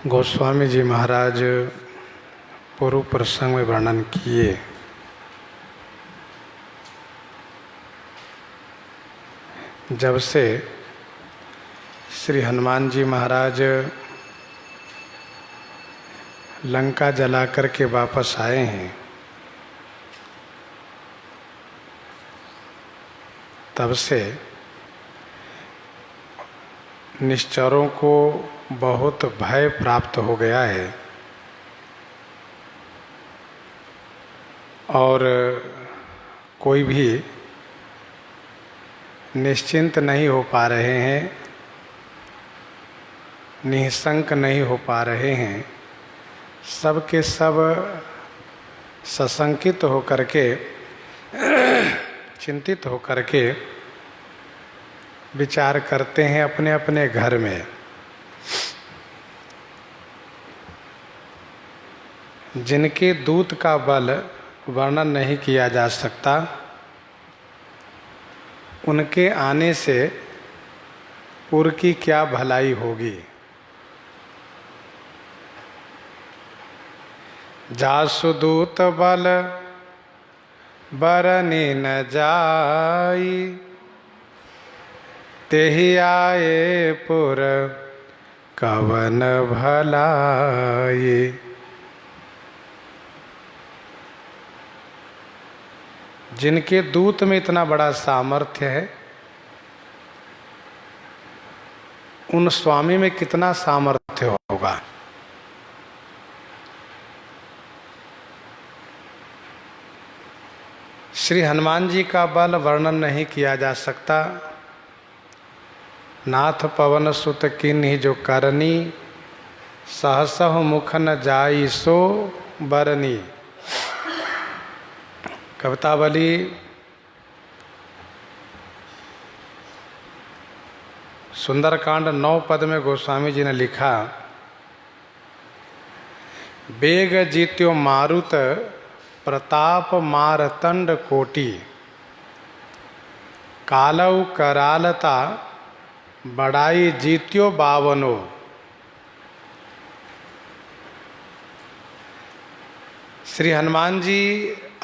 गोस्वामी जी महाराज पूर्व प्रसंग में वर्णन किए। जब से श्री हनुमान जी महाराज लंका जला करके वापस आए हैं, तब से निश्चरों को बहुत भय प्राप्त हो गया है और कोई भी निश्चिंत नहीं हो पा रहे हैं, निःशंक नहीं हो पा रहे हैं। सब के सब सशंकित होकर के चिंतित होकर के विचार करते हैं अपने अपने घर में। जिनके दूत का बल वर्णन नहीं किया जा सकता, उनके आने से पुर की क्या भलाई होगी। जासु दूत बल बरनी न जाई, तेहि आए पुर कवन भलाई। जिनके दूत में इतना बड़ा सामर्थ्य है, उन स्वामी में कितना सामर्थ्य होगा। श्री हनुमान जी का बल वर्णन नहीं किया जा सकता। नाथ पवन सुत किन्हि जो करनी, सहसहु मुख न जाई सो बरनी। कवितावली सुंदरकांड 9 पद में गोस्वामी जी ने लिखा, बेग जीत्यो मारुत प्रताप मारतंड कोटि, कालऊ करालता बड़ाई जीत्यो बावनो। श्री हनुमान जी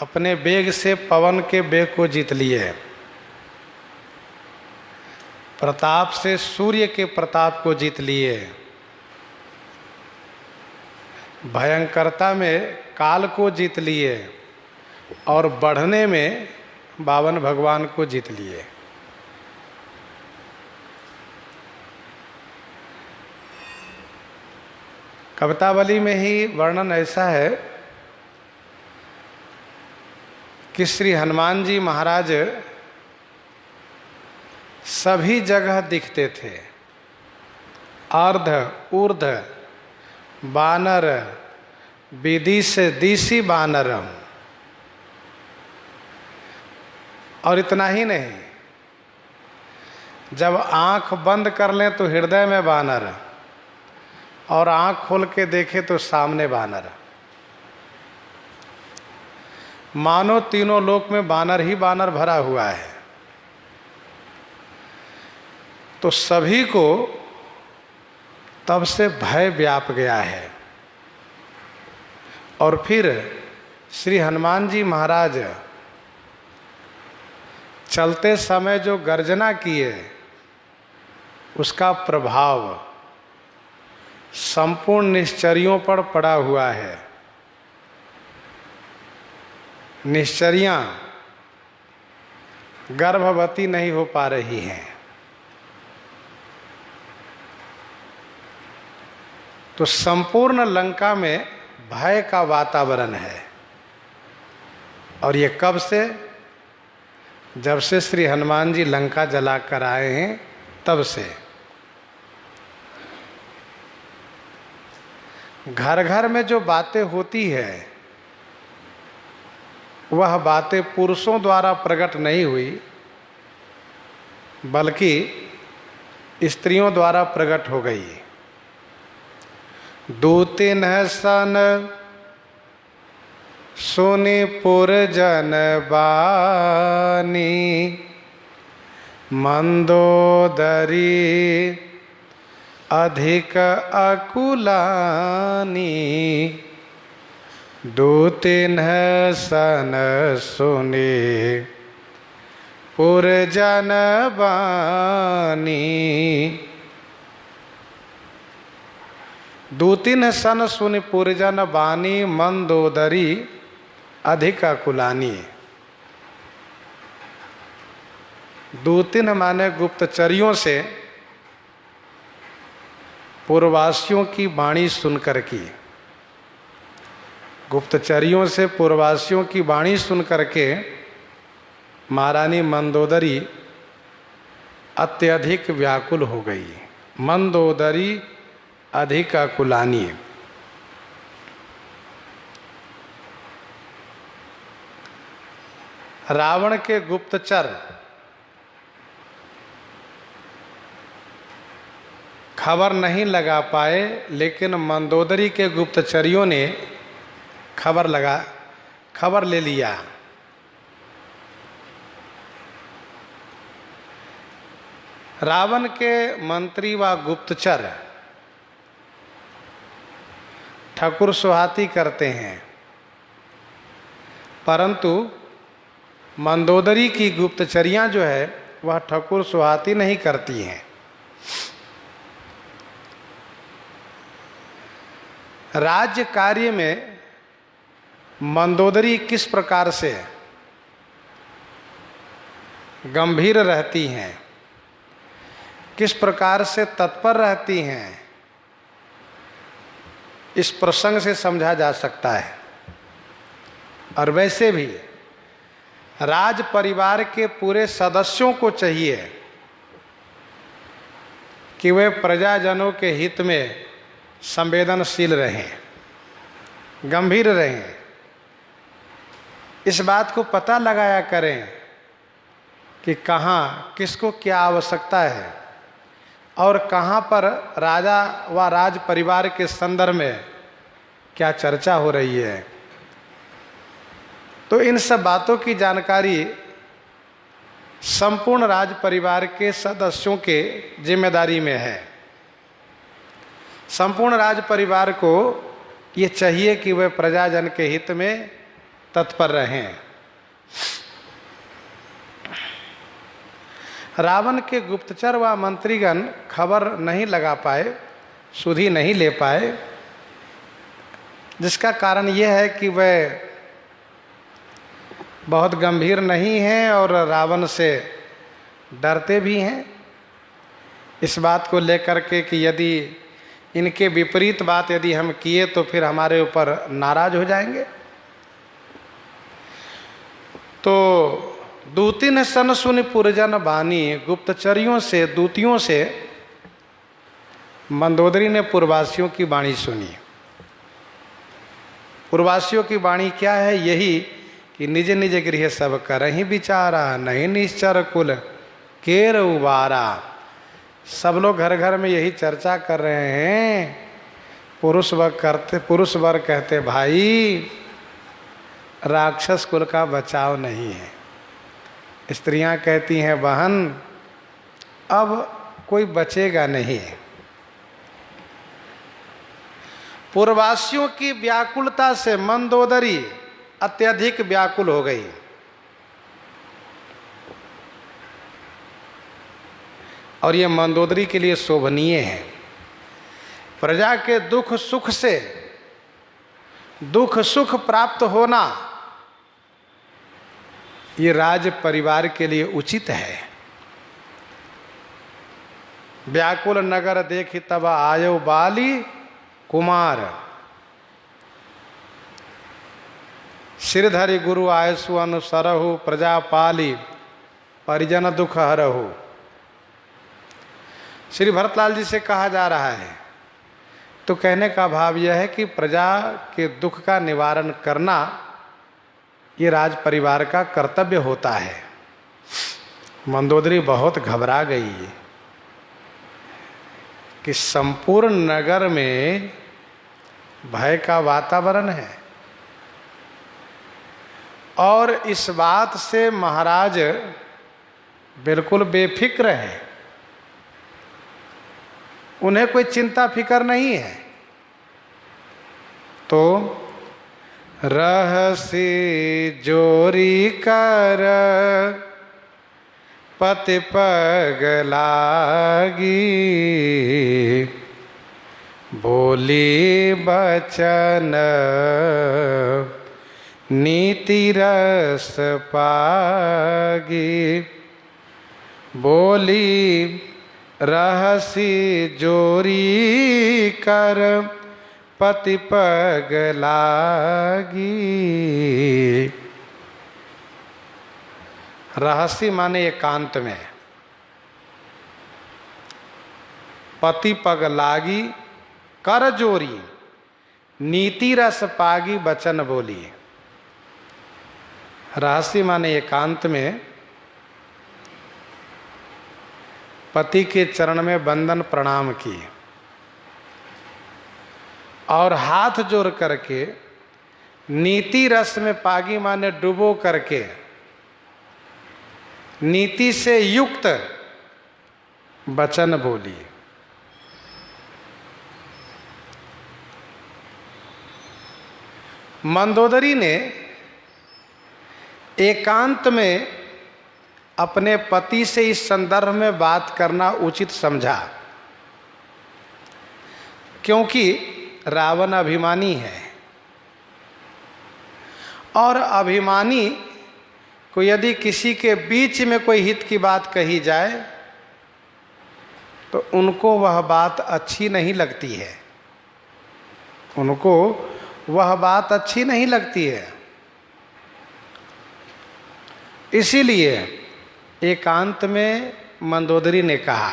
अपने वेग से पवन के वेग को जीत लिए, प्रताप से सूर्य के प्रताप को जीत लिए, भयंकरता में काल को जीत लिए और बढ़ने में बावन भगवान को जीत लिए। कवितावली में ही वर्णन ऐसा है कि श्री हनुमान जी महाराज सभी जगह दिखते थे। अर्ध ऊर्ध बानर विदिश दिशि बानरम। और इतना ही नहीं, जब आंख बंद कर लें तो हृदय में बानर, और आंख खोल के देखे तो सामने बानर। मानो तीनों लोक में बानर ही बानर भरा हुआ है। तो सभी को तब से भय व्याप गया है। और फिर श्री हनुमान जी महाराज चलते समय जो गर्जना किए, उसका प्रभाव संपूर्ण निश्चरियों पर पड़ा हुआ है। निश्चरियां गर्भवती नहीं हो पा रही हैं। तो संपूर्ण लंका में भय का वातावरण है। और ये कब से? जब से श्री हनुमान जी लंका जला कर आए हैं, तब से। घर घर में जो बातें होती है, वह बातें पुरुषों द्वारा प्रकट नहीं हुई, बल्कि स्त्रियों द्वारा प्रकट हो गई। दूतिन सन सुनि पुरजन बानी, मंदोदरी अधिक अकुलानी दो तीन सन सुने पुरजन बानी। दो तीन सन सुन पुरजन बानी मंदोदरी अधिक अकुलानी। दो तीन माने गुप्तचरियों से पूर्ववासियों की वाणी सुनकर की, गुप्तचरियों से पूर्ववासियों की वाणी सुनकर के महारानी मंदोदरी अत्यधिक व्याकुल हो गई। मंदोदरी अधिक अकुलानी। रावण के गुप्तचर खबर नहीं लगा पाए, लेकिन मंदोदरी के गुप्तचरियों ने खबर ले लिया। रावण के मंत्री व गुप्तचर ठाकुर सुहाती करते हैं, परंतु मंदोदरी की गुप्तचरियां जो है वह ठाकुर सुहाती नहीं करती हैं। राज्य कार्य में मंदोदरी किस प्रकार से गंभीर रहती हैं, किस प्रकार से तत्पर रहती हैं, इस प्रसंग से समझा जा सकता है। और वैसे भी राज परिवार के पूरे सदस्यों को चाहिए कि वे प्रजाजनों के हित में संवेदनशील रहें, गंभीर रहें। इस बात को पता लगाया करें कि कहाँ किसको क्या आवश्यकता है और कहाँ पर राजा व राज परिवार के संदर्भ में क्या चर्चा हो रही है। तो इन सब बातों की जानकारी संपूर्ण राज परिवार के सदस्यों के जिम्मेदारी में है। संपूर्ण राज परिवार को ये चाहिए कि वे प्रजाजन के हित में तत्पर रहें। रावण के गुप्तचर व मंत्रीगण खबर नहीं लगा पाए, सुधि नहीं ले पाए, जिसका कारण यह है कि वे बहुत गंभीर नहीं हैं और रावण से डरते भी हैं। इस बात को लेकर के कि यदि इनके विपरीत बात यदि हम किए तो फिर हमारे ऊपर नाराज हो जाएंगे। तो दूती ने सन सुन पुरजन बानी, गुप्तचरियों से दूतियों से मंदोदरी ने पूर्ववासियों की वाणी सुनी। पूर्ववासियों की वाणी क्या है? यही कि निज निज गृह सब करहि विचारा, नहीं निश्चर कुल केर उबारा। सब लोग घर घर में यही चर्चा कर रहे हैं। पुरुष वर्ग कहते भाई राक्षस कुल का बचाव नहीं है। स्त्रियां कहती हैं बहन अब कोई बचेगा नहीं। पूर्ववासियों की व्याकुलता से मंदोदरी अत्यधिक व्याकुल हो गई। और ये मंदोदरी के लिए शोभनीय है। प्रजा के दुख सुख प्राप्त होना ये राज परिवार के लिए उचित है। व्याकुल नगर देखी तब आयो बाली कुमार, सिरधरि गुरु आयसु अनुसरहु, प्रजा पाली परिजन दुख हरहु। श्री भरतलाल जी से कहा जा रहा है, तो कहने का भाव यह है कि प्रजा के दुख का निवारण करना ये राज परिवार का कर्तव्य होता है। मंदोदरी बहुत घबरा गई कि संपूर्ण नगर में भय का वातावरण है और इस बात से महाराज बिल्कुल बेफिक्र है। उन्हें कोई चिंता फिकर नहीं है। तो रहसी जोरी कर पति पग लागी, बोली बचन नीति रस पागी। बोली रहसी जोरी कर पति पग लागी। रहस्य माने एकांत में, पति पग लागी कर जोरी, नीति रस पागी बचन बोली। रहस्य माने एकांत में पति के चरण में बंदन प्रणाम किए और हाथ जोड़ करके नीति रस में पागी माने डुबो करके नीति से युक्त वचन बोली। मंदोदरी ने एकांत में अपने पति से इस संदर्भ में बात करना उचित समझा, क्योंकि रावण अभिमानी है और अभिमानी को यदि किसी के बीच में कोई हित की बात कही जाए तो उनको वह बात अच्छी नहीं लगती है, उनको वह बात अच्छी नहीं लगती है। इसीलिए एकांत में मंदोदरी ने कहा।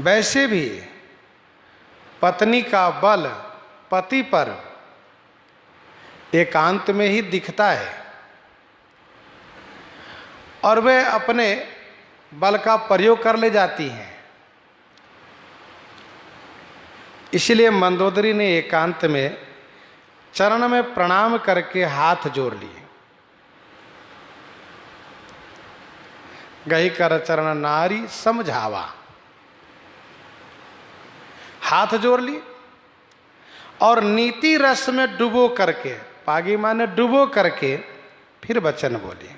वैसे भी पत्नी का बल पति पर एकांत में ही दिखता है और वे अपने बल का प्रयोग कर ले जाती हैं। इसलिए मंदोदरी ने एकांत में चरण में प्रणाम करके हाथ जोड़ लिए। गही कर चरण नारी समझावा, हाथ जोड़ ली और नीति रस में डुबो करके, पागी माने डुबो करके फिर वचन बोली।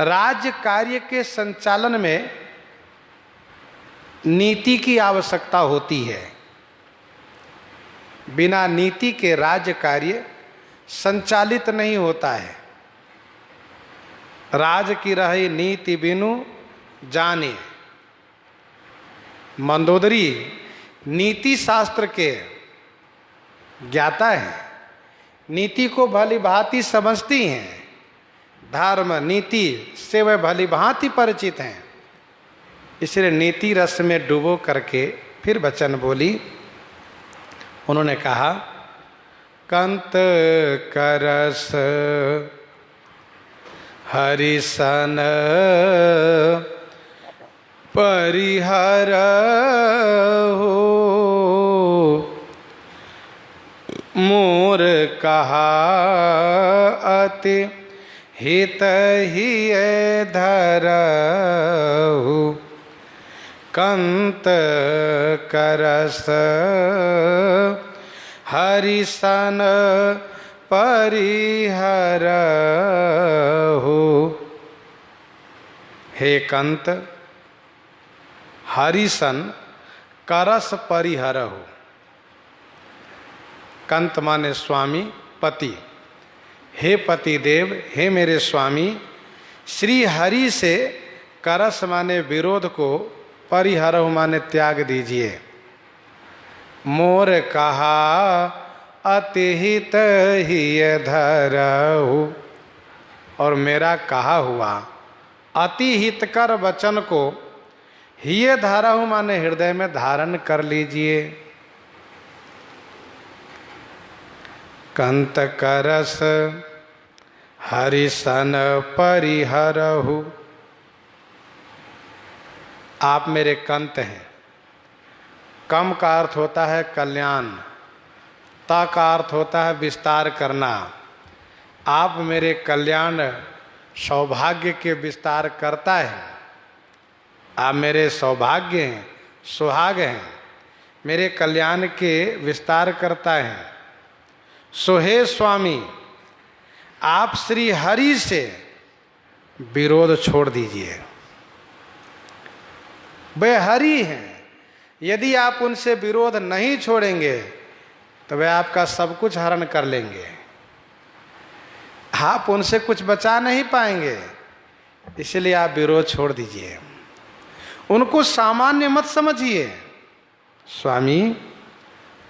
राज्य कार्य के संचालन में नीति की आवश्यकता होती है। बिना नीति के राज्य कार्य संचालित नहीं होता है। राज की रही नीति बिनु जाने। मंदोदरी नीति शास्त्र के ज्ञाता है, नीति को भली भांति समझती हैं, धर्म नीति से वह भली भांति परिचित हैं। इसलिए नीति रस में डूबो करके फिर वचन बोली। उन्होंने कहा, कंत करस हरिसन परिहर हो, मोर कहा अति हित ही धरहु। कंत करस हरिसन परिहर हो। हे कंत, हरिसन करस परिहर हो। कंत माने स्वामी, पति। हे पति देव, हे मेरे स्वामी, श्री हरि से करस माने विरोध को, परिहर माने त्याग दीजिए। मोर कहा अतिहित ही धरहु, और मेरा कहा हुआ अति हितकर वचन को हिय धरहु माने हृदय में धारण कर लीजिए। कंत करस हरिसन परिहरहु। आप मेरे कंत हैं। कम का अर्थ होता है कल्याण, ता का अर्थ होता है विस्तार करना। आप मेरे कल्याण सौभाग्य के विस्तार करता है। आप मेरे सौभाग्य हैं, सुहाग हैं, मेरे कल्याण के विस्तार करता है। सो हे स्वामी, आप श्री हरि से विरोध छोड़ दीजिए। वे हरि हैं, यदि आप उनसे विरोध नहीं छोड़ेंगे तो वे आपका सब कुछ हरण कर लेंगे, आप उनसे कुछ बचा नहीं पाएंगे। इसलिए आप विरोध छोड़ दीजिए, उनको सामान्य मत समझिए। स्वामी,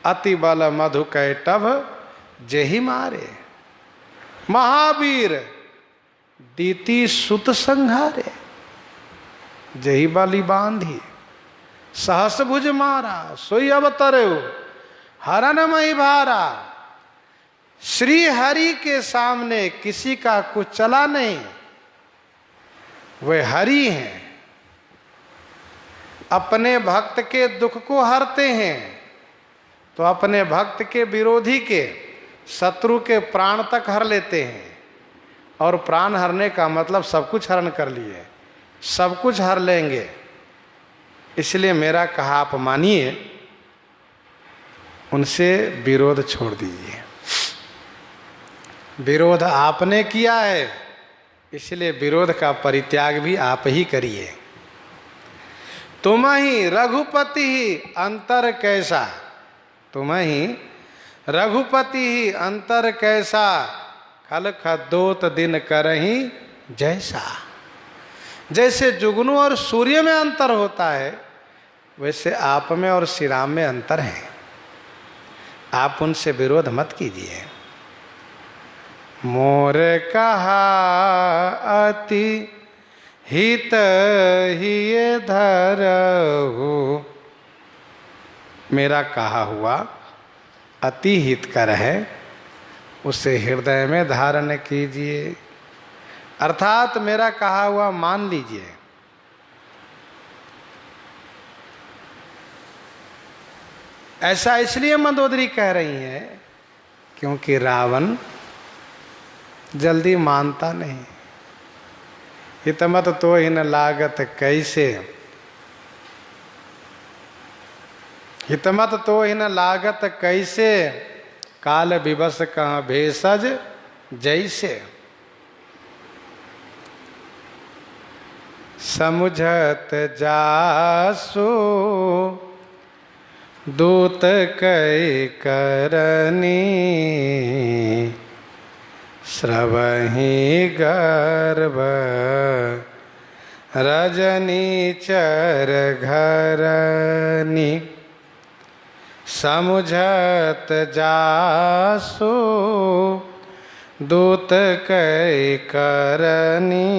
अति बल मधु कैटभ जेहि मारे, महावीर दीति सुत संहारे, जेहि बलि बांधी सहस भुज मारा, सोई अवतरे हरण मई भारा। श्री हरि के सामने किसी का कुछ चला नहीं, वे हरि हैं, अपने भक्त के दुख को हरते हैं तो अपने भक्त के विरोधी के, शत्रु के प्राण तक हर लेते हैं। और प्राण हरने का मतलब सब कुछ हरण कर लिए, सब कुछ हर लेंगे। इसलिए मेरा कहा आप मानिए, उनसे विरोध छोड़ दीजिए। विरोध आपने किया है, इसलिए विरोध का परित्याग भी आप ही करिए। तुम ही रघुपति ही अंतर कैसा, तुम ही रघुपति ही अंतर कैसा, खल खदोत दिन करही जैसा। जैसे जुगनू और सूर्य में अंतर होता है, वैसे आप में और श्री राम में अंतर है। आप उनसे विरोध मत कीजिए। मोर कहा अति हित ही धरहु, मेरा कहा हुआ अति हितकर है, उसे हृदय में धारण कीजिए। अर्थात मेरा कहा हुआ मान लीजिए। ऐसा इसलिए मंदोदरी कह रही है क्योंकि रावण जल्दी मानता नहीं। हितमत तो ही न लागत कैसे, हितमत तो ही न लागत कैसे, काल विवश कहाँ भेषज जैसे। समुझत जासु दूत कै करनी, श्रवहि गर्भ रजनी चर घरनी। समुझत जासु दूत कै करनी,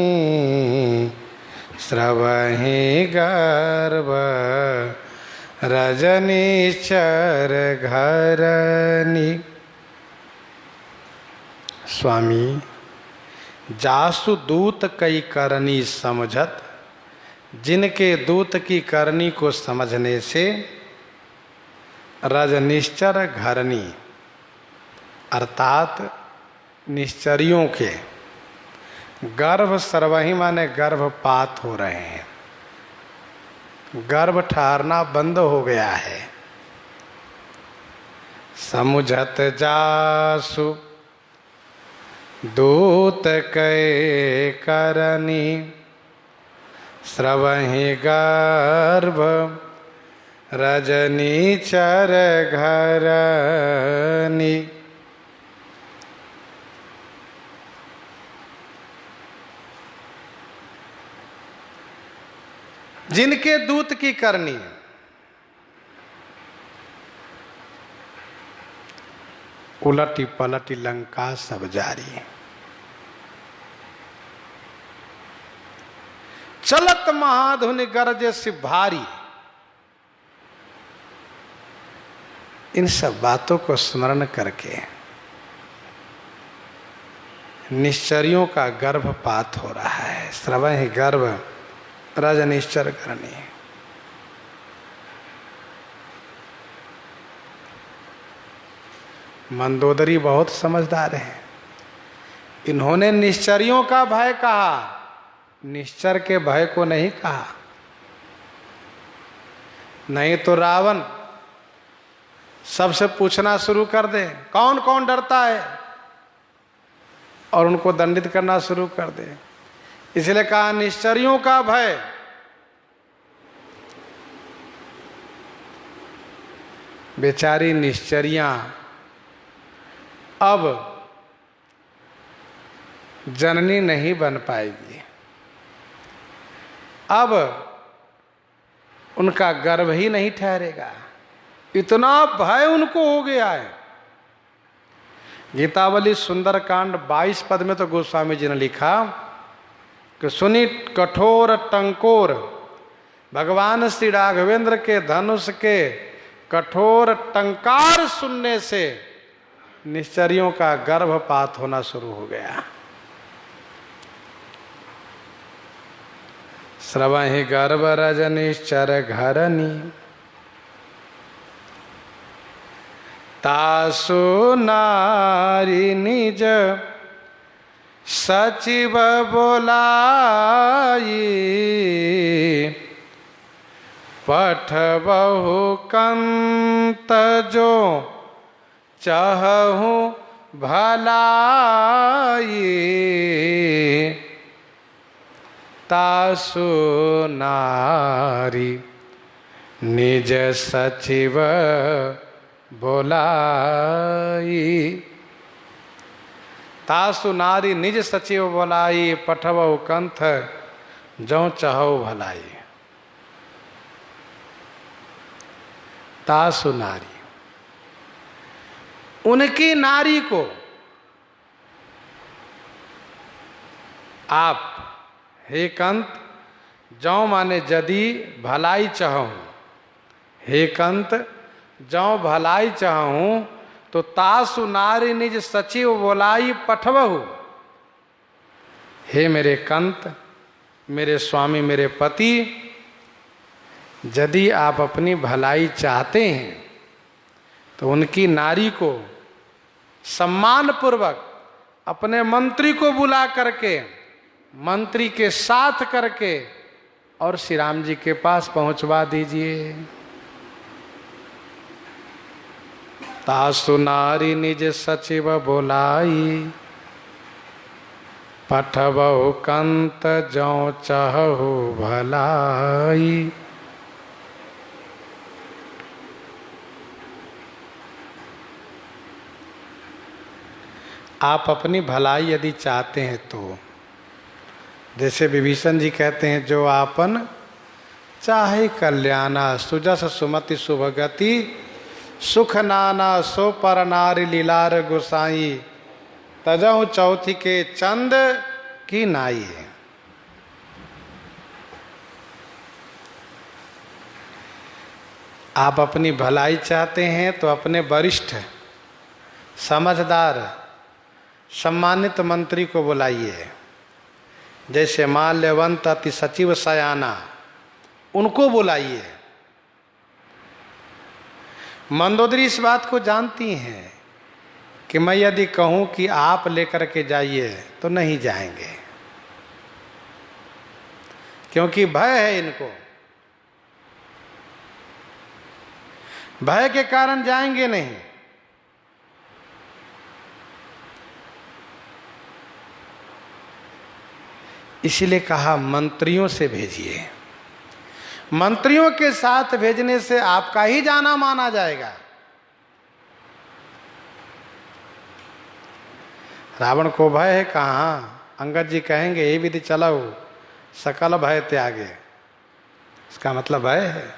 श्रवहि गर्भ रजनी चर घरनी। स्वामी, जासु दूत कई करनी समझत, जिनके दूत की करनी को समझने से रजनिश्चर घरनी अर्थात निश्चरियों के गर्भ, सर्वहि माने गर्भपात हो रहे हैं, गर्भ ठहरना बंद हो गया है। समुझत जासु दूत कै करनी, श्रवहि गर्भ रजनी चर घरनी। जिनके दूत की करनी, उलटी पलटी लंका सब जारी, चलत महाधुनि गरजे से भारी। इन सब बातों को स्मरण करके निश्चरियों का गर्भपात हो रहा है। श्रवण ही गर्भ रजनिश्चर करनी। मंदोदरी बहुत समझदार है। इन्होंने निश्चरियों का भय कहा, निश्चर के भय को नहीं कहा। नहीं तो रावण सबसे पूछना शुरू कर दे कौन कौन डरता है, और उनको दंडित करना शुरू कर दे। इसलिए कहा निश्चरियों का भय। बेचारी निश्चरियां अब जननी नहीं बन पाएगी, अब उनका गर्भ ही नहीं ठहरेगा, इतना भय उनको हो गया है। गीतावली सुंदरकांड 22 पद में तो गोस्वामी जी ने लिखा कि सुनी कठोर टंकोर, भगवान श्री राघवेंद्र के धनुष के कठोर टंकार सुनने से निश्चरियों का गर्भपात होना शुरू हो गया। श्रवहि गर्भ रज निश्चर घरनी, तासु नारी निज सचिव बोलाई, पठबहु कंत जो चाहूं भलाई, तासु नारी निज सचिव बोलाई, तासु नारी निज सचिव बोलाई, पठबहु कंथ जो चाहो भलाई। तासु नारी, उनकी नारी को आप हे कंत, जौ माने यदि भलाई चाहूं, हे कंत जौ भलाई चाहूं तो तासु नारी निज सचिव बोलाई पठबहु। हे मेरे कंत, मेरे स्वामी, मेरे पति, यदि आप अपनी भलाई चाहते हैं तो उनकी नारी को सम्मान पूर्वक अपने मंत्री को बुला करके, मंत्री के साथ करके और श्री राम जी के पास पहुंचवा दीजिए। तासु नारी निज सचिव बोलाई, पठबहु कंत जो चाहु भलाई। आप अपनी भलाई यदि चाहते हैं तो, जैसे विभीषण जी कहते हैं, जो आपन चाहे कल्याणा, सुजस सुमति शुभगति, सुख नाना सो पर नारी लीलार गोसाई, तजहु चौथी के चंद की नाई। आप अपनी भलाई चाहते हैं तो अपने वरिष्ठ, समझदार, सम्मानित मंत्री को बुलाइए, जैसे माल्यवंत अति सचिव सयाना, उनको बुलाइए। मंदोदरी इस बात को जानती हैं कि मैं यदि कहूं कि आप लेकर के जाइए तो नहीं जाएंगे, क्योंकि भय है इनको, भय के कारण जाएंगे नहीं। इसीलिए कहा मंत्रियों से भेजिए। मंत्रियों के साथ भेजने से आपका ही जाना माना जाएगा। रावण को भय है कहाँ, अंगद जी कहेंगे ये विधि चलाओ सकल भय त्यागे, इसका मतलब भय है।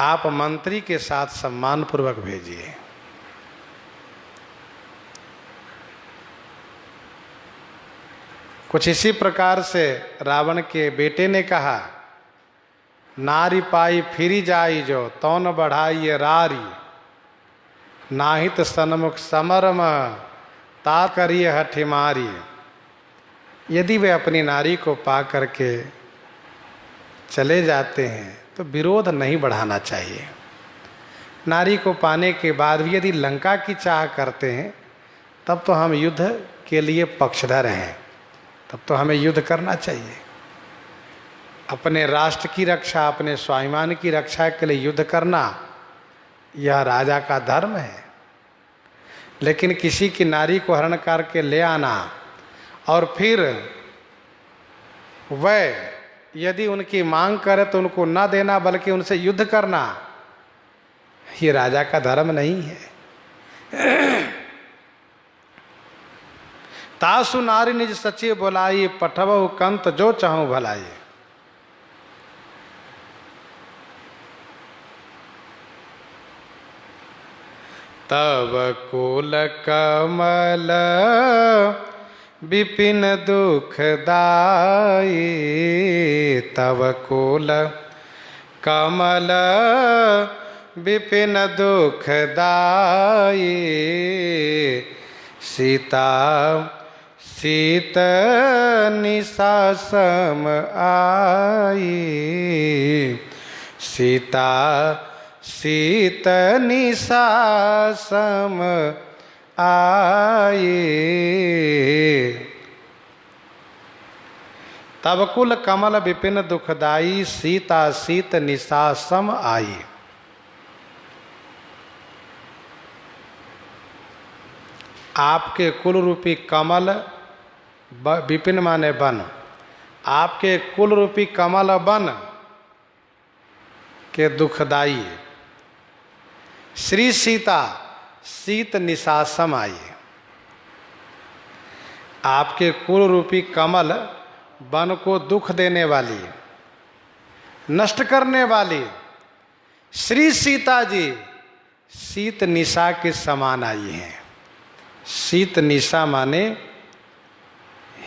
आप मंत्री के साथ सम्मान पूर्वक भेजिए। कुछ इसी प्रकार से रावण के बेटे ने कहा, नारी पाई फिरी जाई जो, तौन बढ़ाई रारी, नाहित सन्मुख समरम ता करिए हठिमारी। यदि वे अपनी नारी को पा करके चले जाते हैं तो विरोध नहीं बढ़ाना चाहिए, नारी को पाने के बाद भी यदि लंका की चाह करते हैं तब तो हम युद्ध के लिए पक्षधर हैं, तब तो हमें युद्ध करना चाहिए। अपने राष्ट्र की रक्षा, अपने स्वाभिमान की रक्षा के लिए युद्ध करना यह राजा का धर्म है। लेकिन किसी की नारी को हरण करके ले आना और फिर वह यदि उनकी मांग करे तो उनको न देना बल्कि उनसे युद्ध करना, ये राजा का धर्म नहीं है। तासु नारी निज सचिव बोलाई, पठबहु कंत जो चाहूं भलाई। तब कुल कमल विपिन दुखदाई, तब कुल कमल विपिन दुखदाई। सीता शीत निशा सम आई, सीता शीत निशा सम आई। तब कुल कमल विपिन दुखदाई, सीता शीत निशा सम आई। आपके कुल रूपी कमल, विपिन माने वन, आपके कुल रूपी कमल वन के दुखदाई श्री सीता शीत निशा सम आई। आपके कुल रूपी कमल वन को दुख देने वाली, नष्ट करने वाली श्री सीता जी शीत निशा के समान आई हैं। शीत निशा माने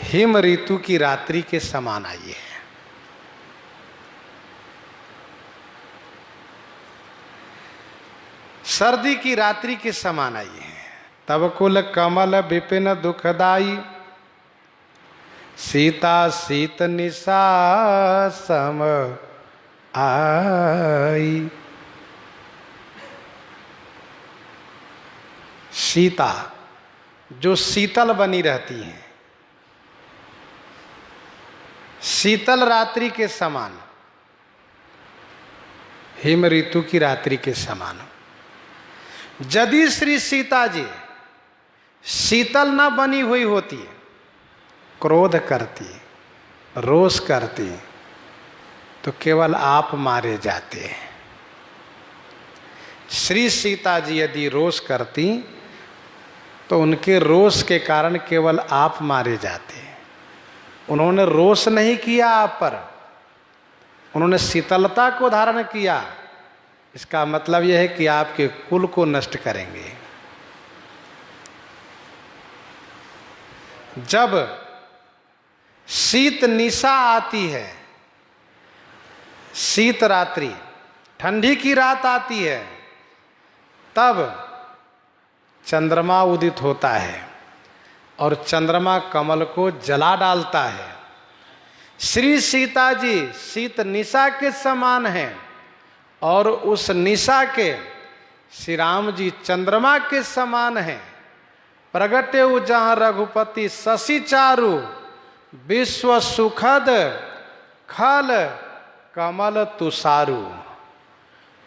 हिम ऋतु की रात्रि के समान आई है। सर्दी की रात्रि के समान आई है। तब कुल कमल विपिन दुखदाई, सीता शीत निशा सम आई। सीता जो शीतल बनी रहती हैं, शीतल रात्रि के समान, हिम ऋतु की रात्रि के समान। यदि श्री सीता जी शीतल न बनी हुई होती, क्रोध करती, रोष करती, तो केवल आप मारे जाते। श्री सीता जी यदि रोष करती तो उनके रोष के कारण केवल आप मारे जाते। उन्होंने रोष नहीं किया आप पर, उन्होंने शीतलता को धारण किया। इसका मतलब यह है कि आपके कुल को नष्ट करेंगे। जब शीत निशा आती है, शीत रात्रि, ठंडी की रात आती है, तब चंद्रमा उदित होता है और चंद्रमा कमल को जला डालता है। श्री सीता जी शीत निशा के समान हैं और उस निशा के श्री राम जी चंद्रमा के समान हैं। प्रगटे जहाँ रघुपति शशि चारु, विश्व सुखद खल कमल तुषारु।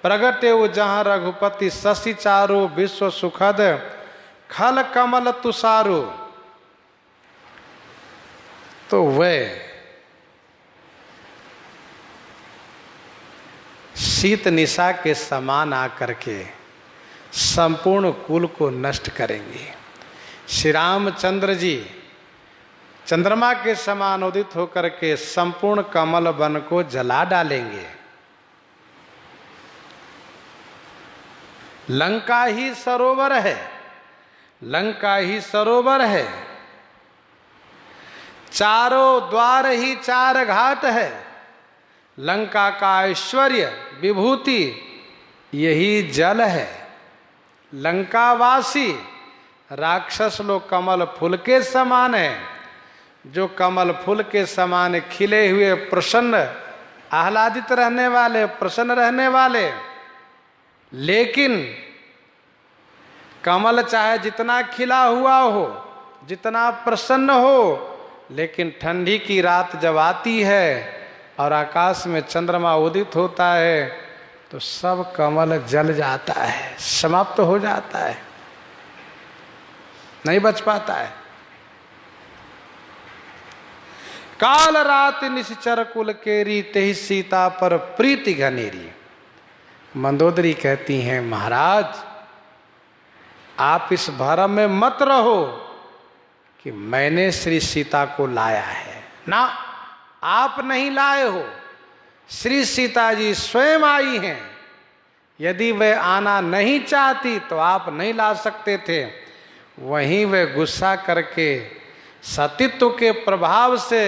प्रगटे जहाँ रघुपति शशि चारु, विश्व सुखद खल कमल तुषारु। तो वह शीत निशा के समान आकर के संपूर्ण कुल को नष्ट करेंगे। श्री रामचंद्र जी चंद्रमा के समान उदित होकर के संपूर्ण कमल वन को जला डालेंगे। लंका ही सरोवर है, लंका ही सरोवर है, चारों द्वार ही चार घाट है। लंका का ऐश्वर्य विभूति यही जल है। लंकावासी राक्षस लोग कमल फूल के समान है। जो कमल फूल के समान खिले हुए, प्रसन्न, आह्लादित रहने वाले, प्रसन्न रहने वाले लेकिन कमल चाहे जितना खिला हुआ हो, जितना प्रसन्न हो, लेकिन ठंडी की रात जब आती है और आकाश में चंद्रमा उदित होता है तो सब कमल जल जाता है, समाप्त हो जाता है, नहीं बच पाता है। काल रात निश्चर कुल केरी, तेहि सीता पर प्रीति घनेरी। मंदोदरी कहती हैं, महाराज आप इस भरम में मत रहो कि मैंने श्री सीता को लाया है, ना, आप नहीं लाए हो, श्री सीता जी स्वयं आई हैं। यदि वह आना नहीं चाहती तो आप नहीं ला सकते थे। वहीं वह गुस्सा करके सतीत्व के प्रभाव से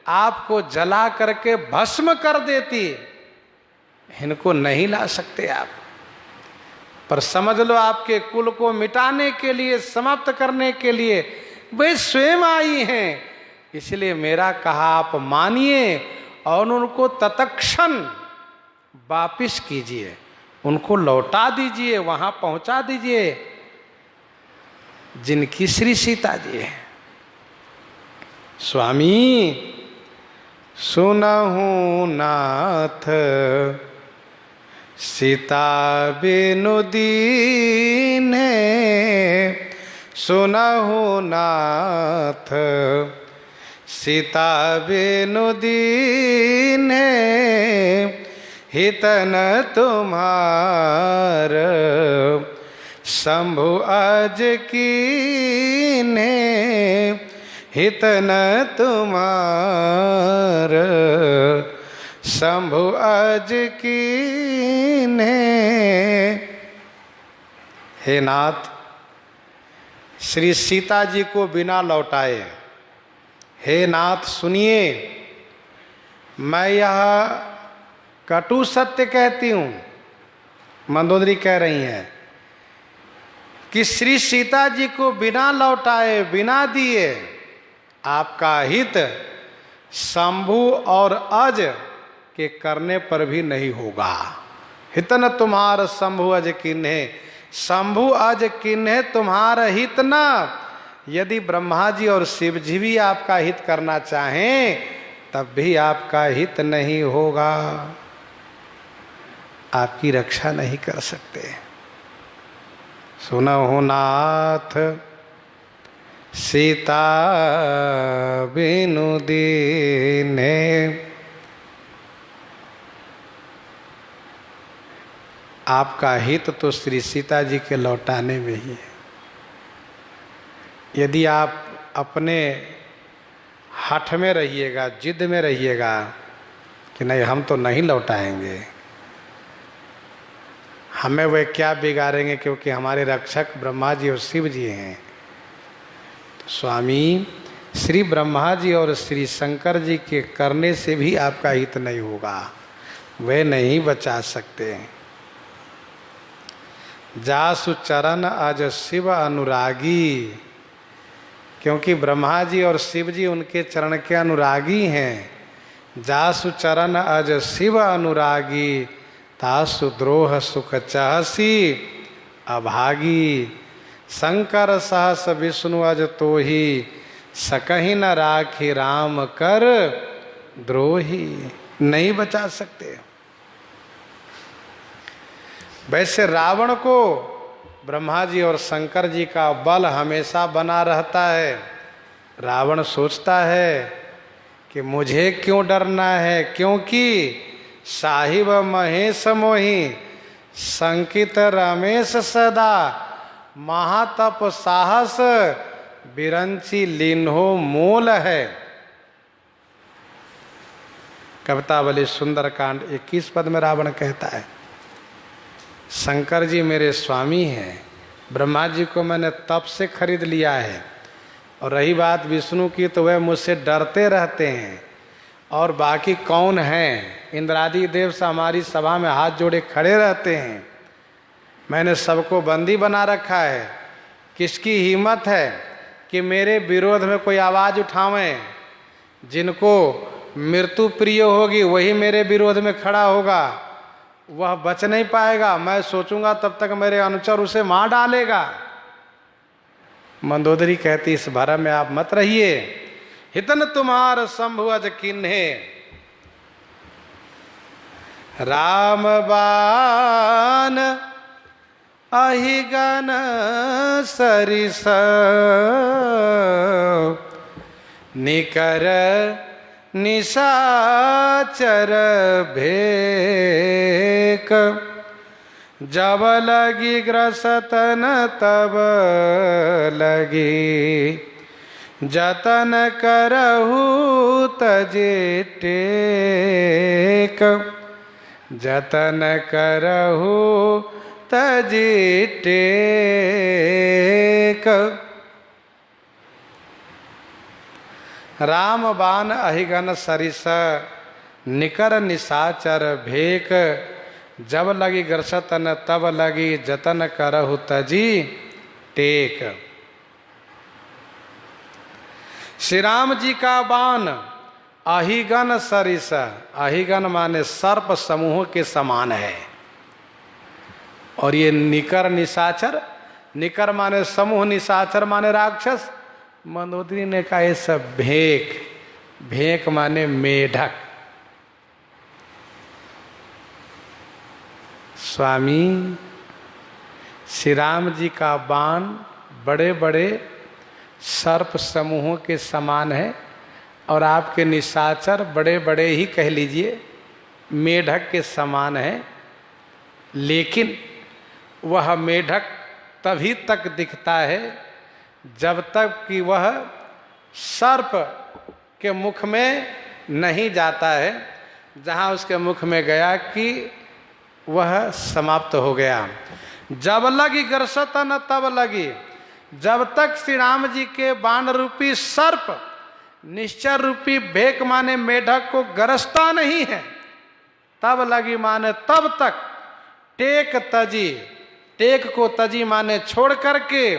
आपको जला करके भस्म कर देती। इनको नहीं ला सकते आप, पर समझ लो आपके कुल को मिटाने के लिए, समाप्त करने के लिए वे स्वयं आई हैं। इसलिए मेरा कहा आप मानिए और उनको तत्क्षण वापिस कीजिए, उनको लौटा दीजिए, वहां पहुंचा दीजिए जिनकी श्री सीता जी है। स्वामी सुनहु नाथ सीता बिनु दीन है, सुनहु नाथ सीता बिनु दीन है, हितन तुम्हार शंभु अज कीन्हे, हितन तुम्हार शंभु अज कीन्हे। हे नाथ, श्री सीता जी को बिना लौटाए, हे नाथ सुनिए, मैं यह कटु सत्य कहती हूं। मंदोदरी कह रही हैं कि श्री सीता जी को बिना लौटाए, बिना दिए आपका हित शंभु और अज के करने पर भी नहीं होगा। हितन तुम्हार शंभु अज किन्हे, शंभु अज किन्हे तुम्हारा हित न। यदि ब्रह्मा जी और शिव जी भी आपका हित करना चाहें तब भी आपका हित नहीं होगा, आपकी रक्षा नहीं कर सकते। सुनहु नाथ सीता बिनु दीन्हे, आपका हित तो श्री सीता जी के लौटाने में ही है। यदि आप अपने हठ में रहिएगा, जिद में रहिएगा कि नहीं हम तो नहीं लौटाएंगे, हमें वे क्या बिगाड़ेंगे क्योंकि हमारे रक्षक ब्रह्मा जी और शिव जी हैं, तो स्वामी श्री ब्रह्मा जी और श्री शंकर जी के करने से भी आपका हित नहीं होगा, वे नहीं बचा सकते। जासु चरण अज शिव अनुरागी, क्योंकि ब्रह्मा जी और शिव जी उनके चरण के अनुरागी हैं। जासु चरण अज शिव अनुरागी, तासु द्रोह सुख चाहसी अभागी। शंकर सहस विष्णु अज तोही, सकहि न राखी राम कर द्रोही। नहीं बचा सकते। वैसे रावण को ब्रह्मा जी और शंकर जी का बल हमेशा बना रहता है। रावण सोचता है कि मुझे क्यों डरना है, क्योंकि साहिब महेश मोहि संकित रमेश सदा, महातप साहस बिरंची लीन्हो मूल है। कवितावली सुंदरकांड 21 पद में रावण कहता है, शंकर जी मेरे स्वामी हैं, ब्रह्मा जी को मैंने तप से खरीद लिया है, और रही बात विष्णु की तो वह मुझसे डरते रहते हैं, और बाकी कौन हैं? इंद्रादि देव से हमारी सभा में हाथ जोड़े खड़े रहते हैं। मैंने सबको बंदी बना रखा है। किसकी हिम्मत है कि मेरे विरोध में कोई आवाज़ उठावें? जिनको मृत्यु प्रिय होगी वही मेरे विरोध में खड़ा होगा। वह बच नहीं पाएगा। मैं सोचूंगा तब तक मेरे अनुचर उसे मार डालेगा। मंदोदरी कहती इस भरम में आप मत रहिए, हितन तुम्हार शंभु अज किन्हे, राम बाण अहिगन सरिस, निकर निशाचर भेक, जब लगी ग्रसतन तब लगी, जतन करहु तजे टेक, जतन करहु तजे टेक। राम बाण अहिगन सरिस, निकर निशाचर भेक, जब लगी ग्रसतन तब लगी, जतन करहु तजी टेक। श्री राम जी का बाण अहिगन सरिस, अहिगन माने सर्प समूह के समान है, और ये निकर निशाचर, निकर माने समूह, निशाचर माने राक्षस। मंदोदरी ने कहा ये सब भेक, भेक माने मेढक। स्वामी श्री राम जी का बाण बड़े बड़े सर्प समूहों के समान है, और आपके निशाचर बड़े बड़े ही कह लीजिए मेढक के समान है, लेकिन वह मेढक तभी तक दिखता है जब तक कि वह सर्प के मुख में नहीं जाता है। जहाँ उसके मुख में गया कि वह समाप्त हो गया। जब लगी ग्रसतन तब लगी, जब तक श्री राम जी के बाण रूपी सर्प निश्चर रूपी भेक माने मेढक को गरजता नहीं है, तब लगी माने तब तक, टेक तजी, टेक को तजी माने छोड़ करके,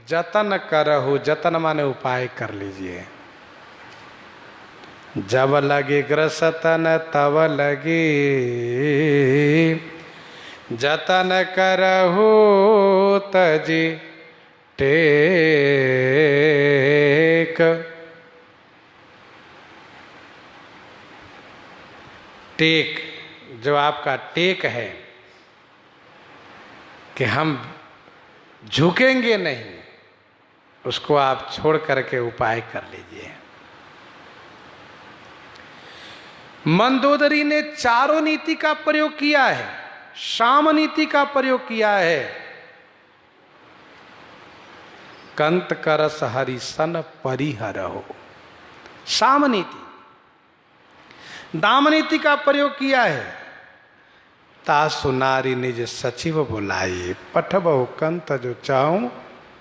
जतन करहु, जतन माने उपाय कर लीजिए। जब लगी ग्रसतन तब लगी, जतन करहु तजी टेक। टेक जो आपका टेक है कि हम झुकेंगे नहीं, उसको आप छोड़ करके उपाय कर लीजिए। मंदोदरी ने चारों नीति का प्रयोग किया है, शाम नीति का प्रयोग किया है। कंत करस हरिसन परिहरहो, शाम नीति। दाम नीति का प्रयोग किया है, तासु नारी निज सचिव बुलाइए, पठबहु कंत जो चाहूं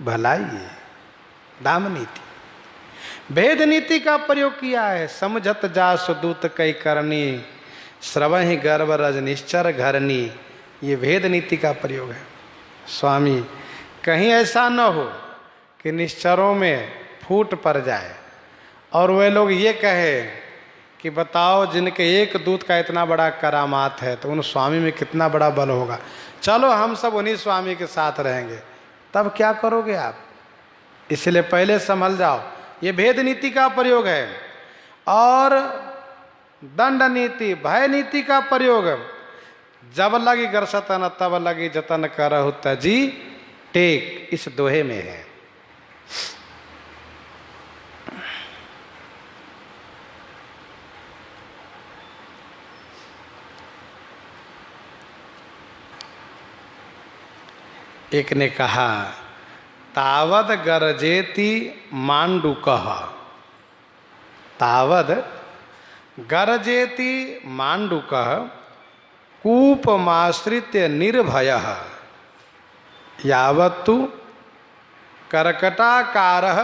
भलाइए, दाम नीति। भेद नीति का प्रयोग किया है, समझत जासु दूत कई करनी, श्रवहि गर्भ रज निश्चर घरनी, ये भेद नीति का प्रयोग है। स्वामी कहीं ऐसा न हो कि निश्चरों में फूट पड़ जाए और वे लोग ये कहे कि बताओ जिनके एक दूत का इतना बड़ा करामात है तो उन स्वामी में कितना बड़ा बल होगा, चलो हम सब उन्हीं स्वामी के साथ रहेंगे, तब क्या करोगे आप? इसलिए पहले संभल जाओ। ये भेद नीति का प्रयोग है। और दंड नीति, भय नीति का प्रयोग, जब लगी ग्रसतन तब लगी, जतन करहु तजी टेक, इस दोहे में है। एक ने कहा तावद गरजेति मांडुकः, तावद गरजेति मांडुकः कूपमाश्रित्य निर्भयः, यावत्तु कर्कटाकारः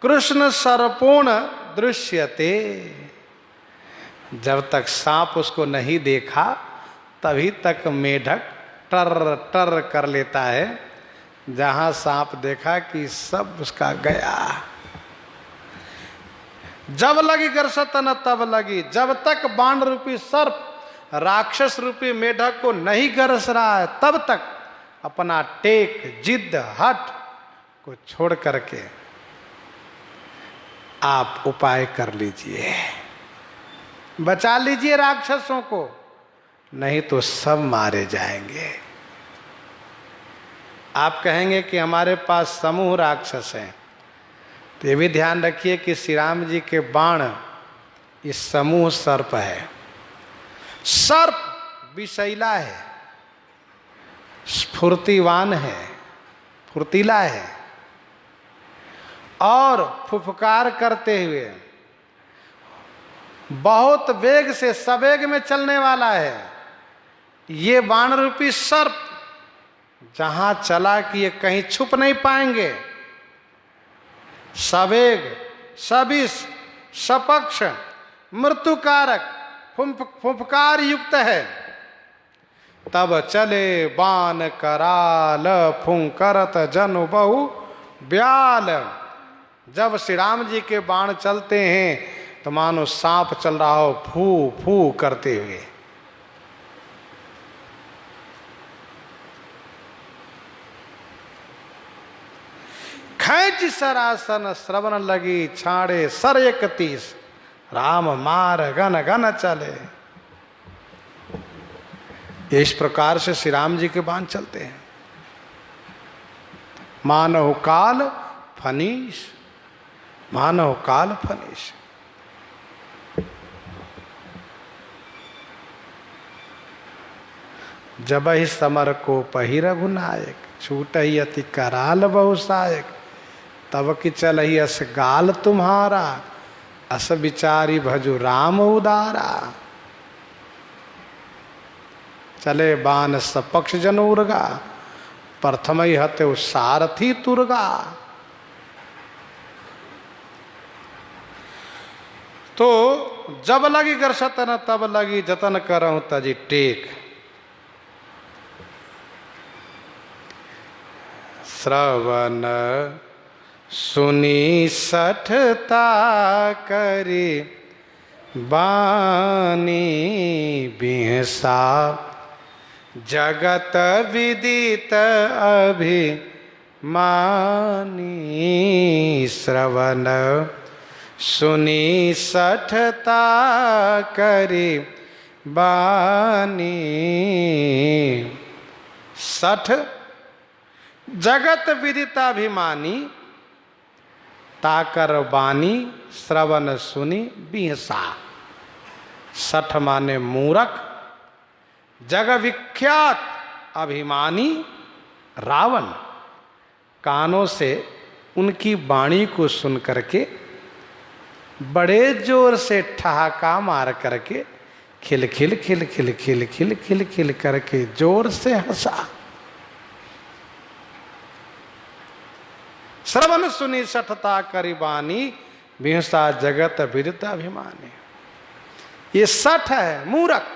कृष्ण सर्पोण दृश्यते। जब तक सांप उसको नहीं देखा तभी तक मेढक टर टर कर लेता है, जहां सांप देखा कि सब उसका गया। जब लगी ग्रसतन तब लगी, जब तक बाण रूपी सर्प राक्षस रूपी मेढक को नहीं गरस रहा है, तब तक अपना टेक, जिद, हट को छोड़ करके आप उपाय कर लीजिए, बचा लीजिए राक्षसों को, नहीं तो सब मारे जाएंगे। आप कहेंगे कि हमारे पास समूह राक्षस हैं, तो ये भी ध्यान रखिए कि श्री राम जी के बाण इस समूह सर्प है। सर्प विषैला है, स्फूर्तिवान है, फुर्तीला है और फुफकार करते हुए बहुत वेग से सवेग में चलने वाला है। ये बाण रूपी सर्प जहां चला कि ये कहीं छुप नहीं पाएंगे, सवेग, सविष, सपक्ष, मृत्युकारक, फुफकार युक्त है। तब चले बाण कराल, फुंकरत जनु बहु ब्याल। जब श्री राम जी के बाण चलते हैं तो मानो सांप चल रहा हो, फू फू करते हुए। खैच सरासन श्रवण लगी छाड़े सर 31, राम मार गन गन चले। इस प्रकार से श्री राम जी के बाण चलते हैं। मानव काल फनीश, मानव काल फनीश। जब ही समर को पही रघुनायक, छूट ही अति कराल बहुसायक। तब कि चल ही अस गाल तुम्हारा, अस विचारी भजु राम उदारा। चले बान सपक्ष जनूरगा, प्रथम ही हते सारथी तुरगा। तो जब लगी गरसतन तब लगी जतन करऊं तजी टेक। श्रवण सुनी सठता करी बानी बिहसा। जगत विदित अभिमानी, श्रवण सुनी सठता करी बानी। सठ जगत विदिताभिमानी, ताकर बानी, श्रवण सुनी बिहसा। सठ माने मूरख, जग विख्यात अभिमानी रावण कानों से उनकी वाणी को सुन करके बड़े जोर से ठहाका मार करके खिल खिल खिल खिल खिल खिल खिल खिल करके जोर से हंसा। श्रवण सुनी सठता करीबानी, बिहसा जगत विदित अभिमानी। ये सठ है मूरख।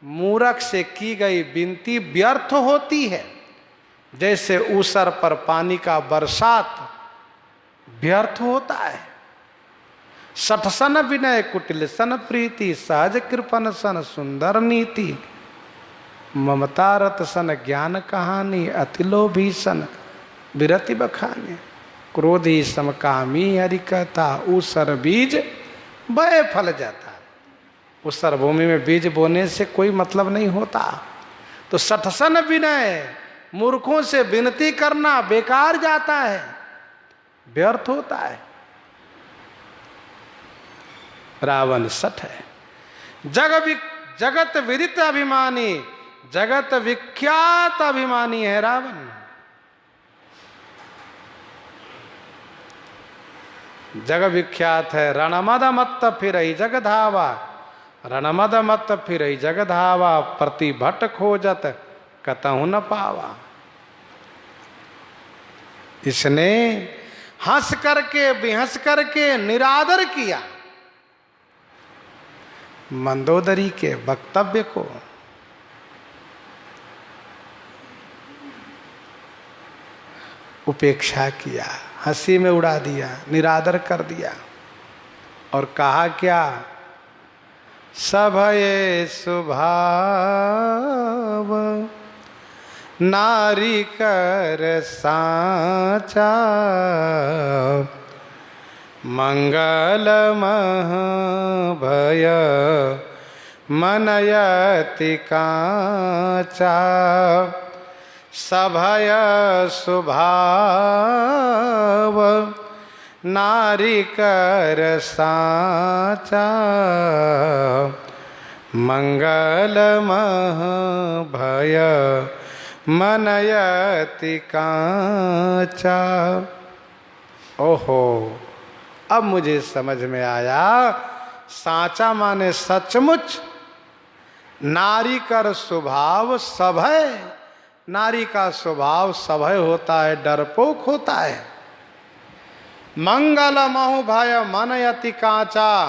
मूरख से की गई विनती व्यर्थ होती है, जैसे ऊसर पर पानी का बरसात व्यर्थ होता है। सठ सन विनय कुटिल सन प्रीति, सहज कृपन सन सुंदर नीति। ममता रत सन ज्ञान कहानी, अतिलोभी सन विरति बखाने। क्रोधी समकामी हरि कहता, ऊसर बीज बय फल जाता। ऊसर भूमि में बीज बोने से कोई मतलब नहीं होता। तो सठसन विनय, मूर्खों से विनती करना बेकार जाता है, व्यर्थ होता है। रावण सठ है। जगत विदित अभिमानी, जगत विख्यात अभिमानी है रावण। जग विख्यात है। रणमद मत्त फिरई जग धावा, रणमद मत्त फिरई जग धावा। प्रतिभट खोजत कतहु न पावा। इसने हंस करके बेहंस करके निरादर किया मंदोदरी के वक्तव्य को। उपेक्षा किया, हंसी में उड़ा दिया, निरादर कर दिया और कहा क्या, सभये स्वभाव नारी कर साचा मंगल मह भय मनयति काचा सभय स्वभाव नारी कर साचा मंगल मह भय मनयति काचा। ओहो, अब मुझे समझ में आया, साचा माने सचमुच, नारी कर स्वभाव सभय, नारी का स्वभाव सभय होता है, डरपोक होता है। मंगल महु भय मनयति काचा,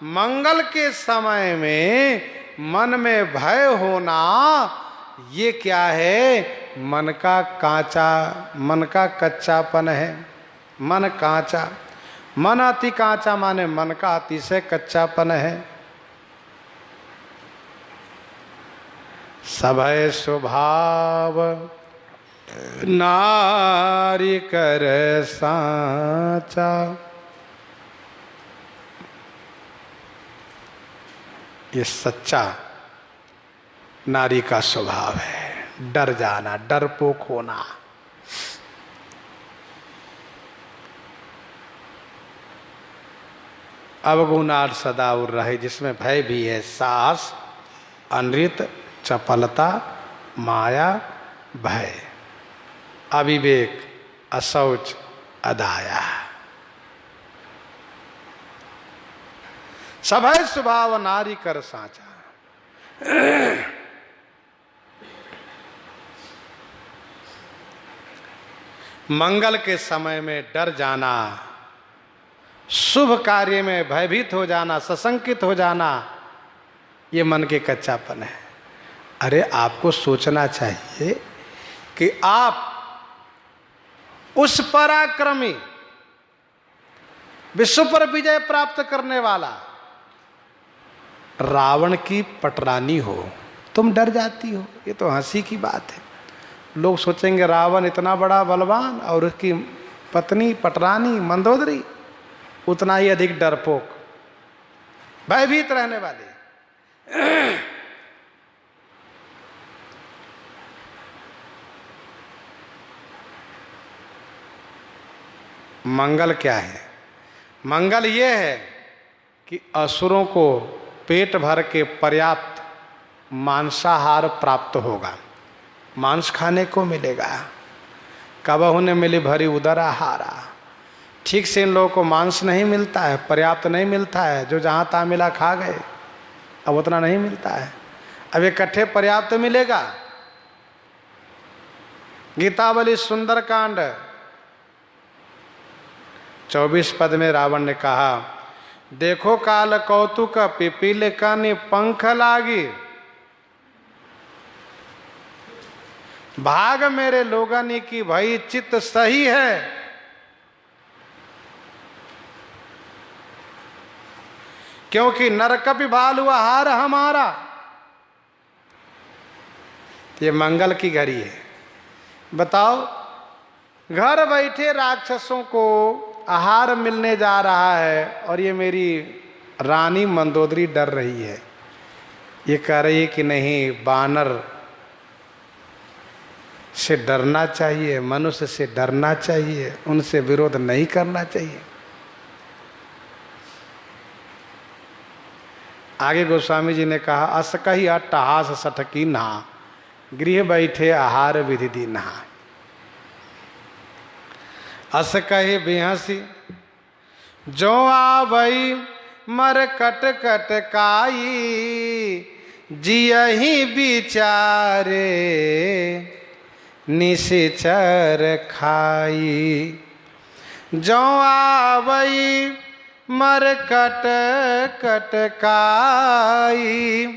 मंगल के समय में मन में भय होना, ये क्या है? मन का कांचा, मन का कच्चापन है। मन कांचा, मन अति कांचा माने मन का अतिशय कच्चापन है। सभय स्वभाव नारी कर साचा। ये सच्चा नारी का स्वभाव है, डर जाना, डरपोक होना। अवगुणार सदा उर रहे, जिसमें भय भी है, साहस, अनृत, चपलता, माया, भय, अविवेक, असौच, अदाया। सभय स्वभाव नारी कर साचा। मंगल के समय में डर जाना, शुभ कार्य में भयभीत हो जाना, सशंकित हो जाना, ये मन के कच्चापन है। अरे आपको सोचना चाहिए कि आप उस पराक्रमी, विश्व पर विजय प्राप्त करने वाला रावण की पटरानी हो, तुम डर जाती हो। ये तो हंसी की बात है। लोग सोचेंगे रावण इतना बड़ा बलवान और उसकी पत्नी पटरानी मंदोदरी उतना ही अधिक डरपोक, भयभीत रहने वाले। मंगल क्या है? मंगल ये है कि असुरों को पेट भर के पर्याप्त मांसाहार प्राप्त होगा, मांस खाने को मिलेगा। कबहू ने मिली भरी उदर आहारा। ठीक से इन लोगों को मांस नहीं मिलता है, पर्याप्त नहीं मिलता है। जो जहाँ तहाँ मिला खा गए, अब उतना नहीं मिलता है। अब इकट्ठे पर्याप्त मिलेगा। गीतावली सुंदरकांड 24 पद में रावण ने कहा, देखो काल कौतुक पिपील कानी पंख लागी, भाग मेरे लोगनी की भई चित्त सही है। क्योंकि नरकपि भालु आहार हमारा। ये मंगल की घड़ी है। बताओ, घर बैठे राक्षसों को आहार मिलने जा रहा है और ये मेरी रानी मंदोदरी डर रही है। ये कह रही है कि नहीं, बानर से डरना चाहिए, मनुष्य से डरना चाहिए, उनसे विरोध नहीं करना चाहिए। आगे गोस्वामी जी ने कहा, अस कही अट्टहास सठकी नहा, गृह बैठे आहार विधि दी नहा। अस कहे बेहसी जो आवई मर कट कट काई, जियहि बिचारे निशिचर खाई। जो आवई मर कट कट काई,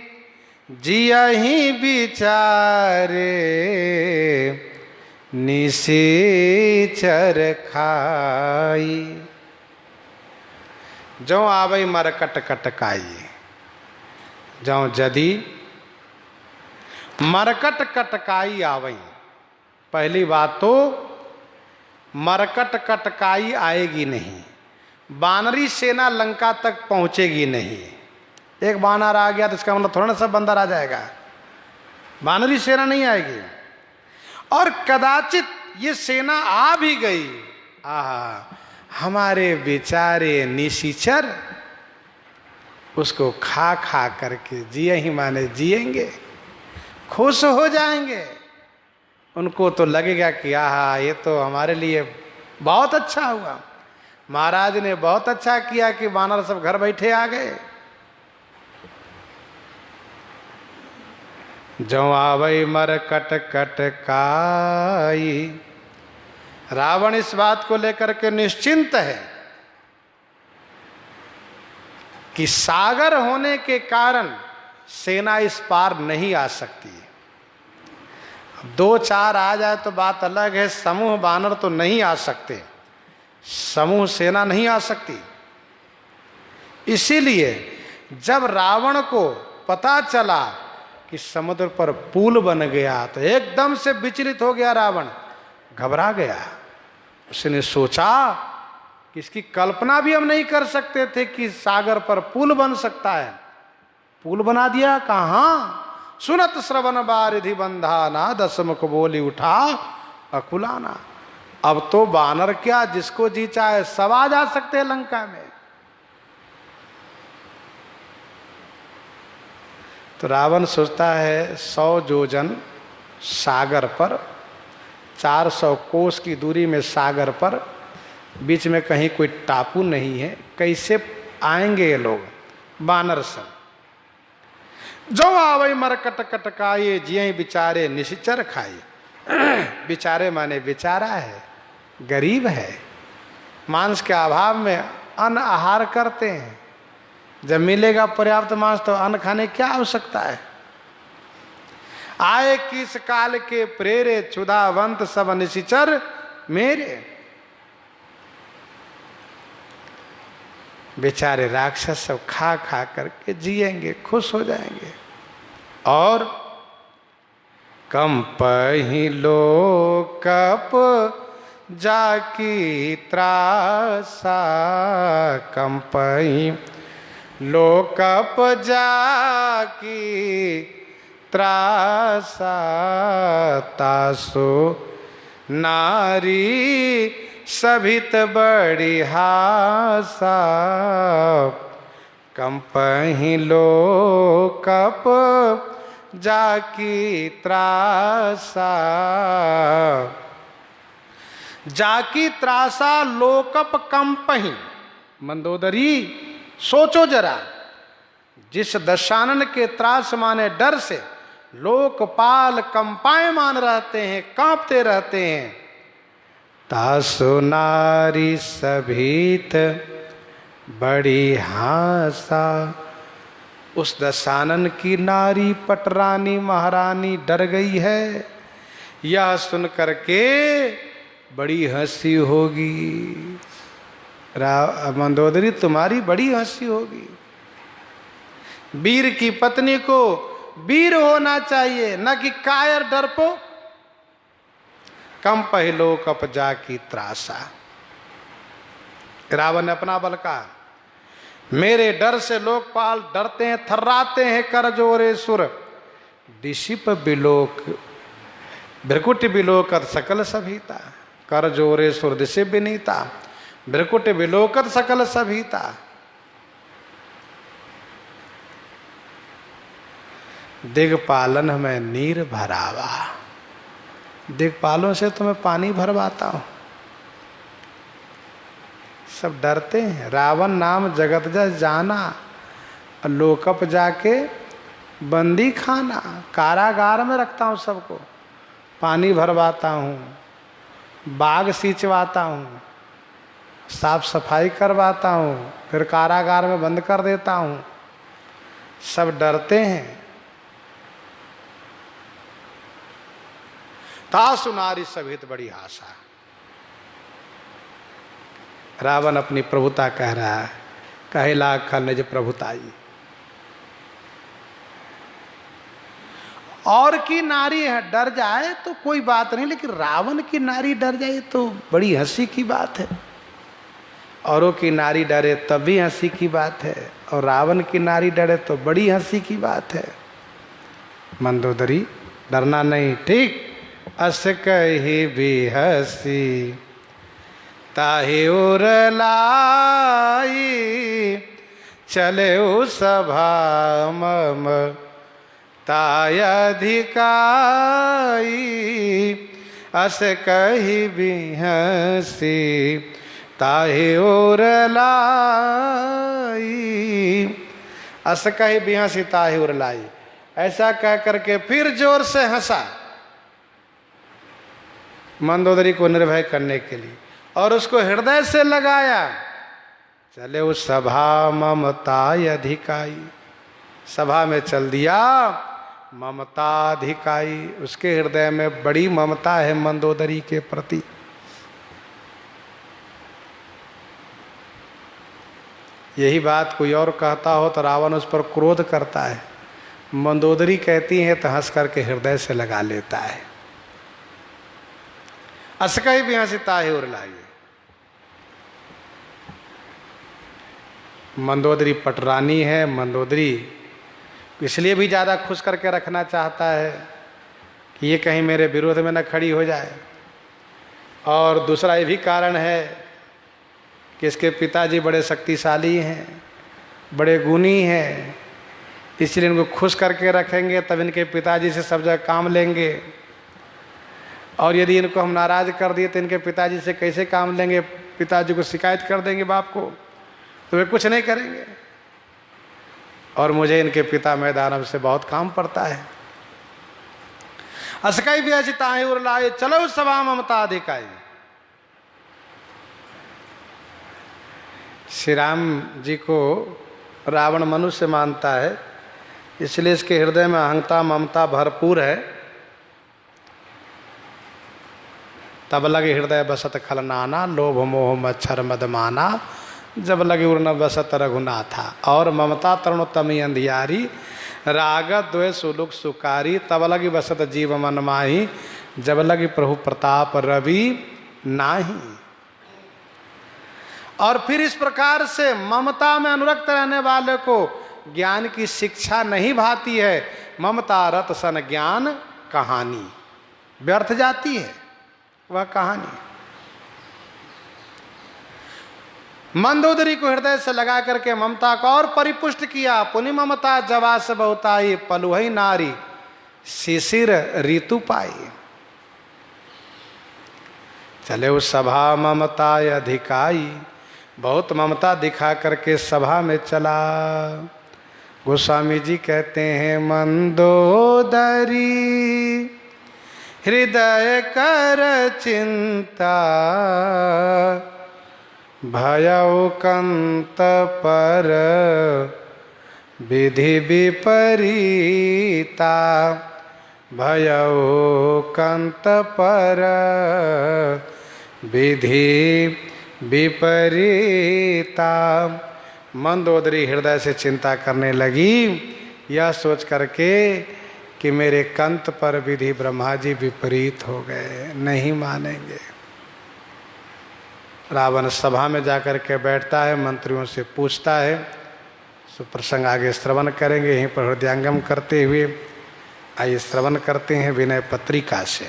जियहि बिचारे निशिचर खाई। जो आवई मर कट कट काई, जाओ जदी मरकट कटकाई आवई। पहली बात तो मरकट कटकाई आएगी नहीं, बानरी सेना लंका तक पहुंचेगी नहीं। एक बानर आ गया तो इसका मतलब थोड़ा ना सब बंदर आ जाएगा, बानरी सेना नहीं आएगी। और कदाचित ये सेना आ भी गई, आहा, हमारे बेचारे निशिचर उसको खा खा करके जिए ही माने जिएंगे, खुश हो जाएंगे। उनको तो लगेगा कि आहा, ये तो हमारे लिए बहुत अच्छा हुआ, महाराज ने बहुत अच्छा किया कि वानर सब घर बैठे आ गए। जो आवई मर कट कटकाई। रावण इस बात को लेकर के निश्चिंत है कि सागर होने के कारण सेना इस पार नहीं आ सकती। दो चार आ जाए तो बात अलग है, समूह बानर तो नहीं आ सकते, समूह सेना नहीं आ सकती। इसीलिए जब रावण को पता चला कि समुद्र पर पुल बन गया तो एकदम से विचलित हो गया, रावण घबरा गया। उसने सोचा कि इसकी कल्पना भी हम नहीं कर सकते थे कि सागर पर पुल बन सकता है। पुल बना दिया कहाँ? सुनत श्रवण बारिधि बंधाना, दसमुख बोली उठा अकुलाना। अब तो बानर क्या, जिसको जी चाहे सब आ जा सकते हैं लंका में। तो रावण सोचता है 100 योजन सागर पर, 400 कोस की दूरी में सागर पर, बीच में कहीं कोई टापू नहीं है, कैसे आएंगे ये लोग बानर सब। जो आवई मर कट कटकाए, जिये बिचारे निशिचर खाए। बिचारे माने बेचारा है, गरीब है, मांस के अभाव में अन्न आहार करते हैं। जब मिलेगा पर्याप्त मांस तो अन्न खाने क्या आवश्यकता है। आए किस काल के प्रेरे, क्षुधावंत सब निशिचर मेरे। बेचारे राक्षस सब खा खा करके जिएंगे, खुश हो जाएंगे। और कंपहि लोकप जाकी त्रासा, कंपहि लोकप जाकी त्रासा, तासो नारी सभित बड़ी हासा। कंपहि लोकप जाकी त्रासा, जाकी त्रासा लोकप कंपहि। मंदोदरी सोचो जरा, जिस दशानन के त्रास माने डर से लोकपाल कंपायमान रहते हैं, कांपते रहते हैं। तासु नारी सभीत बड़ी हासा, उस दशानन की नारी पटरानी महारानी डर गई है। यह सुन करके बड़ी हंसी होगी। मंदोदरी तुम्हारी बड़ी हंसी होगी। वीर की पत्नी को वीर होना चाहिए, न कि कायर डरपोक। कंपहि लोकप जाकी त्रासा। रावण ने अपना बल कहा, मेरे डर से लोकपाल डरते हैं, थर्राते हैं। कर जोरे सुर दिशिप बिलोक, भ्रकुट बिलोकत सकल सभीता। कर जोरे सुर दिशिप विनीता, भ्रकुट बिलोकत सकल सभीता। दिग्पालन में नीर भरावा, दिग्पालों से तो मैं पानी भरवाता हूं। सब डरते हैं। रावण नाम जगत जस जाना, लोकप जाके बंदी खाना, कारागार में रखता हूं सबको, पानी भरवाता हूं, बाग सींचवाता हूं, साफ सफाई करवाता हूं, फिर कारागार में बंद कर देता हूं। सब डरते हैं। तासु नारी सभित बड़ी आशा। रावण अपनी प्रभुता कह रहा है, कहे लाख निज प्रभुताई। और की नारी डर जाए तो कोई बात नहीं, लेकिन रावण की नारी डर जाए तो बड़ी हंसी की बात है। औरों की नारी डरे तब भी हंसी की बात है, और रावण की नारी डरे तो बड़ी हंसी की बात है। मंदोदरी, डरना नहीं, ठीक। अस कही भी हंसी ताहि उर लाई, चले सभा मम ताय अधिकाई। अस कही भी हंसी ताहि उर लाई, अस कही भी हंसी ताहि उर लाई। ऐसा कह करके फिर जोर से हंसा मंदोदरी को निर्भय करने के लिए, और उसको हृदय से लगाया। चले उस सभा ममताय अधिकाई, सभा में चल दिया ममता अधिकाई। उसके हृदय में बड़ी ममता है मंदोदरी के प्रति। यही बात कोई और कहता हो तो रावण उस पर क्रोध करता है, मंदोदरी कहती है तो हंस करके हृदय से लगा लेता है। असकई भी हंसी ताहि उर लाई। मंदोदरी पटरानी है। मंदोदरी इसलिए भी ज़्यादा खुश करके रखना चाहता है कि ये कहीं मेरे विरोध में न खड़ी हो जाए। और दूसरा ये भी कारण है कि इसके पिताजी बड़े शक्तिशाली हैं, बड़े गुणी हैं, इसलिए इनको खुश करके रखेंगे तब इनके पिताजी से सब जगह काम लेंगे। और यदि इनको हम नाराज़ कर दिए तो इनके पिताजी से कैसे काम लेंगे? पिताजी को शिकायत कर देंगे बाप को, तो वे कुछ नहीं करेंगे। और मुझे इनके पिता मैदान से बहुत काम पड़ता है। असकई भी हंसी ताहि उर लाई, चलो सभा ममता अधिकाई। श्री राम जी को रावण मनुष्य मानता है, इसलिए इसके हृदय में अहंता ममता भरपूर है। तब लगे हृदय बसत खलनाना, लोभ मोह मच्छर मदमाना, जब लगे उर्न बसत रघुनाथा। और ममता तरुणोत्तमी अंधियारी, राग द्वेष सुलुक सुकारी, तब लगी बसत जीव मन माही, जब लगी प्रभु प्रताप रवि नाही। और फिर इस प्रकार से ममता में अनुरक्त रहने वाले को ज्ञान की शिक्षा नहीं भाती है। ममता रत सन ज्ञान कहानी, व्यर्थ जाती है वह कहानी। मंदोदरी को हृदय से लगा करके ममता को और परिपुष्ट किया। पुनि ममता जवा से बहुताई, पलुहई नारी शिशिर ऋतु पाई। चले उस सभा ममता अधिकाई, बहुत ममता दिखा करके सभा में चला। गोस्वामी जी कहते हैं मंदोदरी हृदय कर चिंता, भयउ कंत पर विधि विपरीता, भयउ कंत पर विधि विपरीता। मंदोदरी हृदय से चिंता करने लगी, यह सोच करके कि मेरे कंत पर विधि ब्रह्मा जी विपरीत हो गए, नहीं मानेंगे। रावण सभा में जाकर के बैठता है, मंत्रियों से पूछता है। सो प्रसंग आगे श्रवण करेंगे, यहीं पर हृदयंगम करते हुए आइए श्रवण करते हैं विनय पत्रिका से।